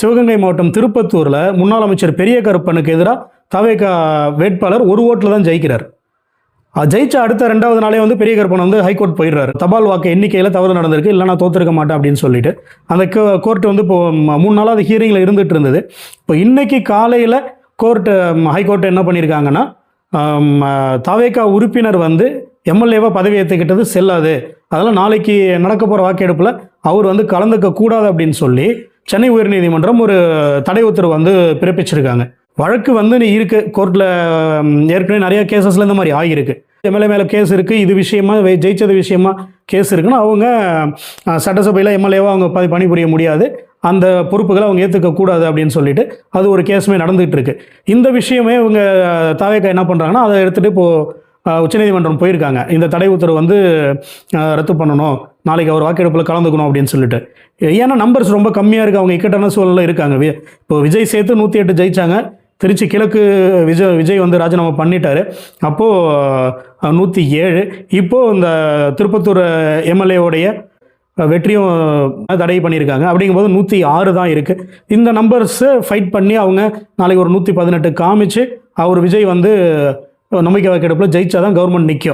சிவகங்கை மாவட்டம் திருப்பத்தூரில் முன்னாள் அமைச்சர் பெரிய கருப்பனுக்கு எதிராக தவேக வேட்பாளர் ஒரு ஓட்டில் தான் ஜெயிக்கிறார். ஜெயிச்ச அடுத்த 2வது நாளே வந்து பெரிய கருப்பன் வந்து ஹைகோர்ட் போயிடுறாரு. தபால் வாக்கு எண்ணிக்கையில் தவறு நடந்திருக்கு, இல்லை நான் தோற்றுருக்க மாட்டேன் அப்படின்னு சொல்லிட்டு அந்த கோர்ட்டு வந்து இப்போ 3 நாளாக அது ஹியரிங்கில் இருந்துகிட்டு இருந்தது. இப்போ இன்னைக்கு காலையில் ஹைகோர்ட்டு என்ன பண்ணியிருக்காங்கன்னா, தவேக உறுப்பினர் வந்து எம்எல்ஏவாக பதவி ஏற்றுக்கிட்டது செல்லாது, அதெல்லாம் நாளைக்கு நடக்க போகிற வாக்கெடுப்பில் அவர் வந்து கலந்துக்க கூடாது அப்படின்னு சொல்லி சென்னை உயர்நீதிமன்றம் ஒரு தடை உத்தரவு வந்து பிறப்பிச்சிருக்காங்க. வழக்கு வந்து இருக்கு கோர்ட்டில், ஏற்கனவே நிறைய கேசஸில் இந்த மாதிரி ஆகியிருக்கு. எம்எல்ஏ மேலே கேஸ் இருக்குது, இது விஷயமா ஜெயிச்சது விஷயமா கேஸ் இருக்குன்னா அவங்க சட்டசபையில் எம்எல்ஏவாக அவங்க பணிபுரிய முடியாது, அந்த பொறுப்புகளை அவங்க ஏற்றுக்கக்கூடாது அப்படின்னு சொல்லிட்டு அது ஒரு கேஸுமே நடந்துகிட்டு இருக்கு. இந்த விஷயமே இவங்க தவேக என்ன பண்ணுறாங்கன்னா, அதை எடுத்துகிட்டு இப்போது உச்சநீதிமன்றம் போயிருக்காங்க. இந்த தடை உத்தரவு வந்து ரத்து பண்ணணும், நாளைக்கு அவர் வாக்கெடுப்பில் கலந்துக்கணும் அப்படின்னு சொல்லிட்டு. ஏன்னா நம்பர்ஸ் ரொம்ப கம்மியாக இருக்குது, அவங்க இக்கட்டான சூழலில் இருக்காங்க. இப்போ விஜய் சேர்த்து 108 ஜெயித்தாங்க. திருச்சி கிழக்கு விஜய் வந்து ராஜினாமா பண்ணிட்டாரு, அப்போது 107. இப்போது இந்த திருப்பத்தூர் எம்எல்ஏவுடைய வெற்றியும் தடை பண்ணியிருக்காங்க. அப்படிங்கும்போது 106 தான் இருக்குது. இந்த நம்பர்ஸை ஃபைட் பண்ணி அவங்க நாளைக்கு ஒரு 118 காமிச்சு அவர் விஜய் வந்து நம்பிக்கை வாக்கெடுப்பில் ஜெயிச்சாதான் கவர்மெண்ட் நிற்கும்.